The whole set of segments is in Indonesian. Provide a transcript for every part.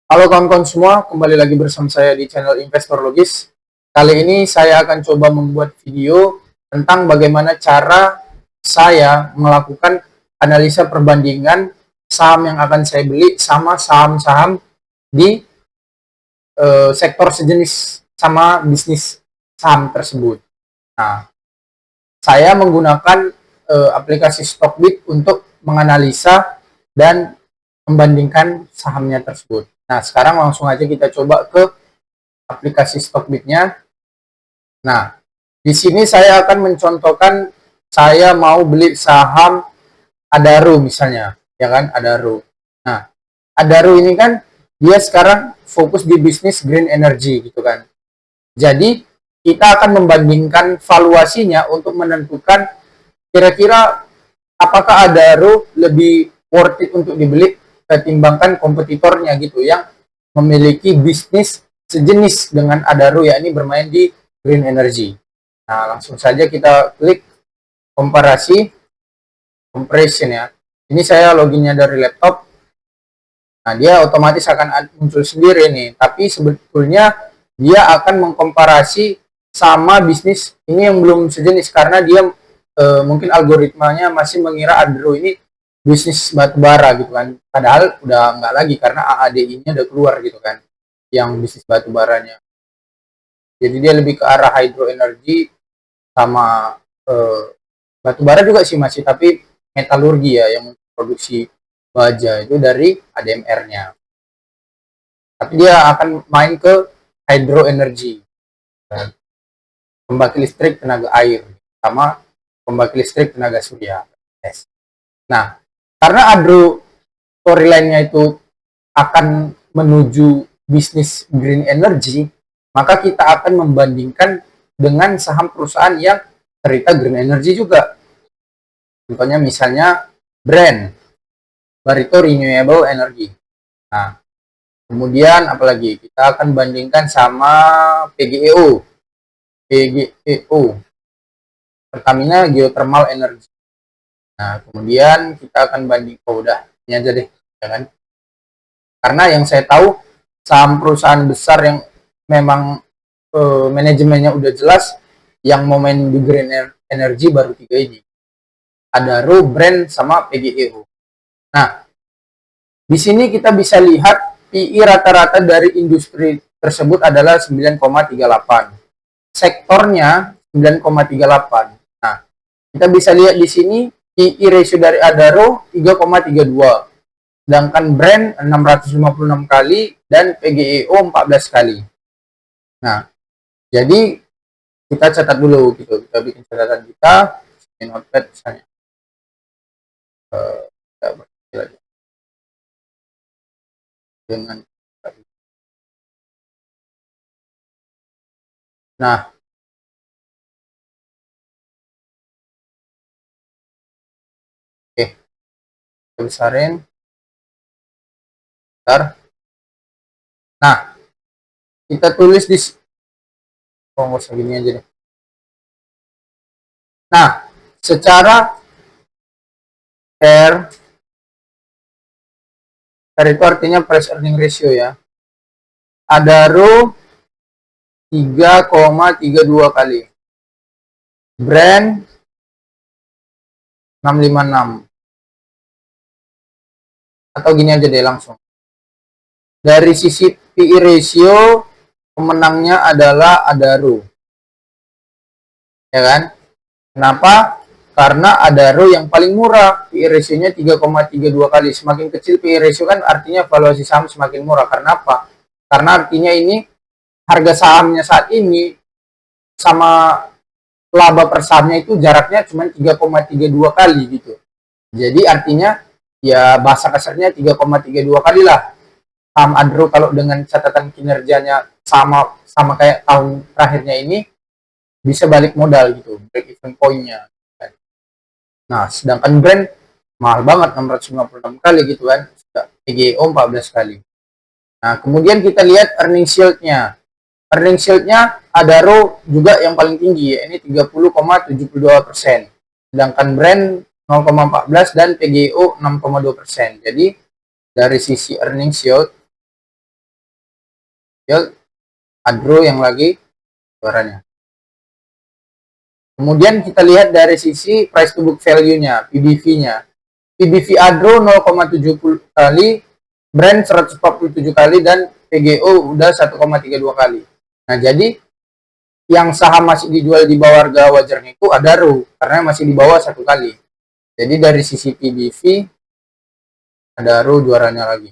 Halo kawan-kawan semua, kembali lagi bersama saya di channel Investor Logis. Kali ini saya akan coba membuat video tentang bagaimana cara saya melakukan analisa perbandingan saham yang akan saya beli sama saham-saham di sektor sejenis sama bisnis saham tersebut. Nah, saya menggunakan aplikasi Stockbit untuk menganalisa dan membandingkan sahamnya tersebut. Nah, sekarang langsung aja kita coba ke aplikasi Stockbit-nya. Nah, di sini saya akan mencontohkan saya mau beli saham Adaro misalnya, ya kan, Adaro. Nah, Adaro ini kan dia sekarang fokus di bisnis green energy gitu kan. Jadi, kita akan membandingkan valuasinya untuk menentukan kira-kira apakah Adaro lebih worth it untuk dibeli ketimbangkan kompetitornya gitu yang memiliki bisnis sejenis dengan Adaro, yakni bermain di green energy. Nah, langsung saja kita klik komparasi comparison ya. Ini saya loginnya dari laptop. Nah, dia otomatis akan muncul sendiri nih, tapi sebetulnya dia akan mengkomparasi sama bisnis ini yang belum sejenis karena dia mungkin algoritmanya masih mengira Adaro ini bisnis batubara gitu kan, padahal udah nggak lagi karena AADI-nya udah keluar gitu kan, yang bisnis batubaranya. Jadi dia lebih ke arah hydro energy sama batubara juga sih masih, tapi metalurgi ya yang produksi baja itu dari ADMR-nya. Tapi dia akan main ke hydro energy, pembangkit listrik tenaga air sama pembangkit listrik tenaga surya. Yes. Nah, karena Adro storyline-nya itu akan menuju bisnis green energy, maka kita akan membandingkan dengan saham perusahaan yang cerita green energy juga. Contohnya misalnya brand Barito Renewable Energy. Nah, kemudian apalagi kita akan bandingkan sama PGEO, Pertamina Geothermal Energy. Nah, kemudian kita akan banding, udah ini aja deh, ya kan? Karena yang saya tahu saham perusahaan besar yang memang manajemennya udah jelas, yang mau main di green energy baru 3 ini. Adaro, Brand, sama PGEO. Nah, di sini kita bisa lihat PI rata-rata dari industri tersebut adalah 9,38. Sektornya 9,38. Nah, kita bisa lihat di sini PI ratio dari Adaro 3,32. Sedangkan Brand 656 kali dan PGEO 14 kali. Nah, jadi kita catat dulu gitu. Kita bikin catatan kita di notepad misalnya. Kita dengan nah, oke, kita besarin. Bentar. Nah, kita tulis di nggak usah gini aja deh. Nah, secara share itu artinya price earning ratio ya. Adaro 3,32 kali. Brand 656. Atau gini aja deh langsung. Dari sisi PI ratio, pemenangnya adalah Adaro. Ya kan? Kenapa? Karena Adaro yang paling murah, PI ratio-nya 3,32 kali. Semakin kecil PI ratio kan artinya valuasi saham semakin murah. Karena apa? Karena artinya ini harga sahamnya saat ini sama laba per sahamnya itu jaraknya cuma 3,32 kali gitu. Jadi artinya ya bahasa kasarnya 3,32 kali lah saham Adaro kalau dengan catatan kinerjanya sama kayak tahun terakhirnya ini bisa balik modal gitu, break even point-nya. Nah, sedangkan Brand mahal banget 656 kali gitu kan, PGO 14 kali. Nah, kemudian kita lihat earning yield-nya. Earning yield-nya Adaro juga yang paling tinggi, ya, ini 30,72%. Sedangkan Brand 0,14 dan PGO 6,2%. Jadi dari sisi earning yield Ya, Adro yang lagi juaranya. Kemudian kita lihat dari sisi price to book value-nya, PBV-nya. PBV Adro 0,70 kali, Brand 147 kali, dan PGO udah 1,32 kali. Nah, jadi yang saham masih dijual di bawah harga wajarnya itu Adaro, karena masih di bawah 1 kali. Jadi dari sisi PBV, Adaro juaranya lagi.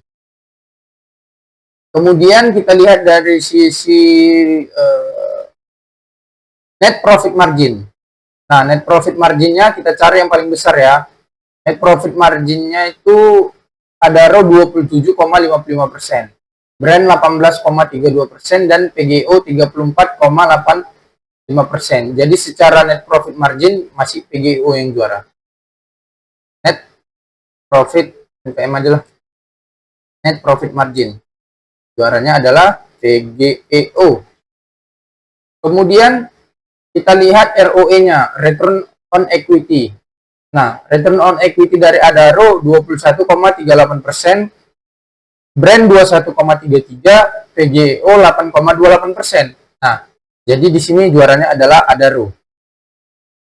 Kemudian kita lihat dari sisi net profit margin. Nah, net profit marginnya kita cari yang paling besar ya. Net profit marginnya itu Adaro 27,55%, Brand 18,32%, dan PGO 34,85%. Jadi secara net profit margin masih PGO yang juara. Net profit NPM aja lah. Net profit margin juaranya adalah PGEO. Kemudian kita lihat ROE-nya, return on equity. Nah, return on equity dari Adaro 21,38%, Brand 21,33%, PGO 8,28%. Nah, jadi di sini juaranya adalah Adaro.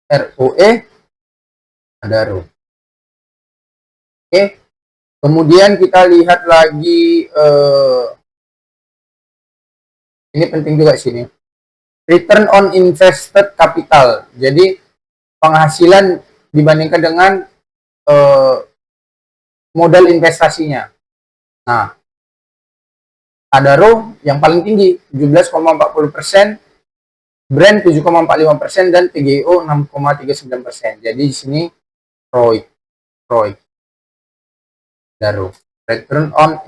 ROE Adaro. Oke. Kemudian kita lihat lagi ini penting juga sini. Return on invested capital. Jadi penghasilan dibandingkan dengan modal investasinya. Nah, Adaro yang paling tinggi 17,40%, Brand 7,45%, dan PGO 6,39%. Jadi di sini ROIC Adaro. Return on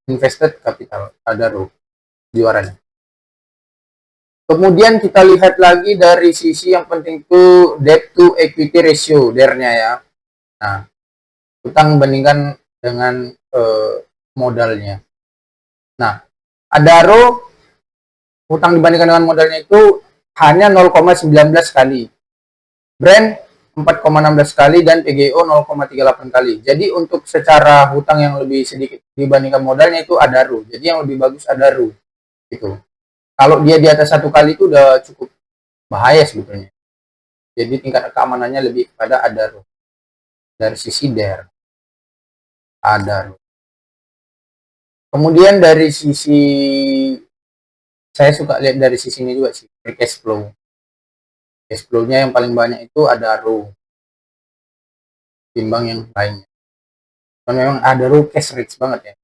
invested capital Adaro juaranya. Kemudian kita lihat lagi dari sisi yang penting itu debt to equity ratio, DER-nya ya. Nah, utang bandingkan dengan modalnya. Nah, Adaro utang dibandingkan dengan modalnya itu hanya 0,19 kali. Brand 4,16 kali, dan PGO 0,38 kali. Jadi untuk secara hutang yang lebih sedikit dibandingkan modalnya itu Adaro. Jadi yang lebih bagus Adaro. Gitu. Kalau dia di atas 1 kali itu udah cukup bahaya sebetulnya. Jadi tingkat keamanannya lebih kepada Adaro. Dari sisi DER. Adaro. Kemudian dari sisi, saya suka lihat dari sisi ini juga sih, free cash flow. Cash flow-nya yang paling banyak itu Adaro timbang yang lainnya. Dan memang Adaro cash rich banget ya.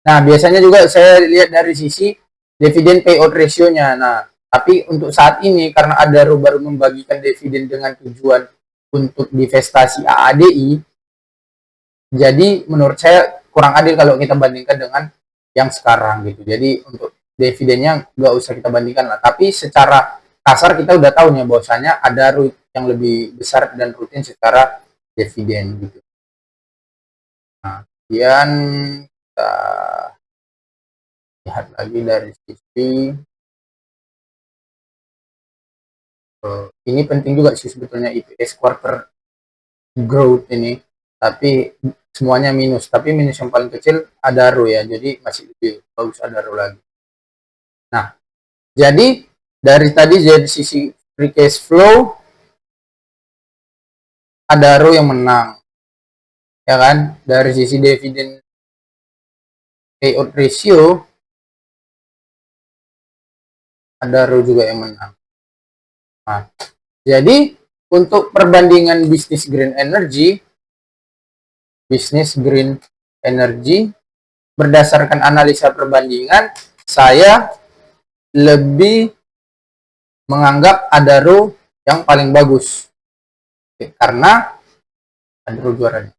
Nah, biasanya juga saya lihat dari sisi dividen payout ratio-nya. Nah, tapi untuk saat ini karena Adaro baru membagikan dividen dengan tujuan untuk divestasi AADI, jadi menurut saya kurang adil kalau kita bandingkan dengan yang sekarang gitu. Jadi untuk dividennya nggak usah kita bandingkan lah. Tapi secara kasar kita udah tahu nih bahwasanya Adaro yang lebih besar dan rutin secara dividen gitu. Nah, kemudian kita lihat lagi dari sisi ini penting juga sih sebetulnya EPS quarter growth ini, tapi semuanya minus, tapi minus yang paling kecil Adaro ya, jadi masih lebih bagus Adaro lagi. Nah, jadi dari tadi dari sisi free cash flow Adaro yang menang ya kan, dari sisi dividen payout ratio Adaro juga yang menang. Nah, jadi untuk perbandingan bisnis green energy berdasarkan analisa perbandingan, saya lebih menganggap Adaro yang paling bagus. Karena Adaro juaranya.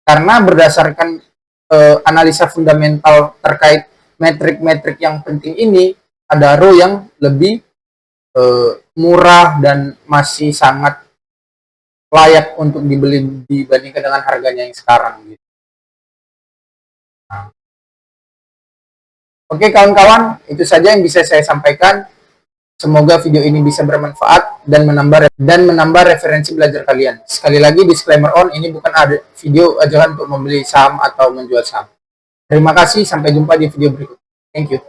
Karena berdasarkan analisa fundamental terkait metrik-metrik yang penting ini, Adaro yang lebih murah dan masih sangat layak untuk dibeli dibandingkan dengan harganya yang sekarang gitu. Nah. Oke kawan-kawan, itu saja yang bisa saya sampaikan. Semoga video ini bisa bermanfaat dan menambah referensi belajar kalian. Sekali lagi disclaimer on, ini bukan ada video ajakan untuk membeli saham atau menjual saham. Terima kasih, sampai jumpa di video berikutnya. Thank you.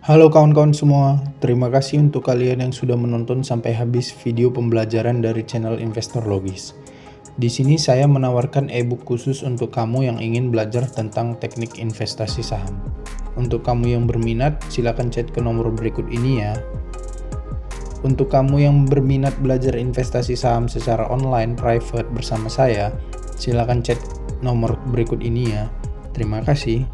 Halo kawan-kawan semua, terima kasih untuk kalian yang sudah menonton sampai habis video pembelajaran dari channel Investor Logis. Di sini saya menawarkan e-book khusus untuk kamu yang ingin belajar tentang teknik investasi saham. Untuk kamu yang berminat, silakan chat ke nomor berikut ini ya. Untuk kamu yang berminat belajar investasi saham secara online private bersama saya, silakan chat nomor berikut ini ya. Terima kasih.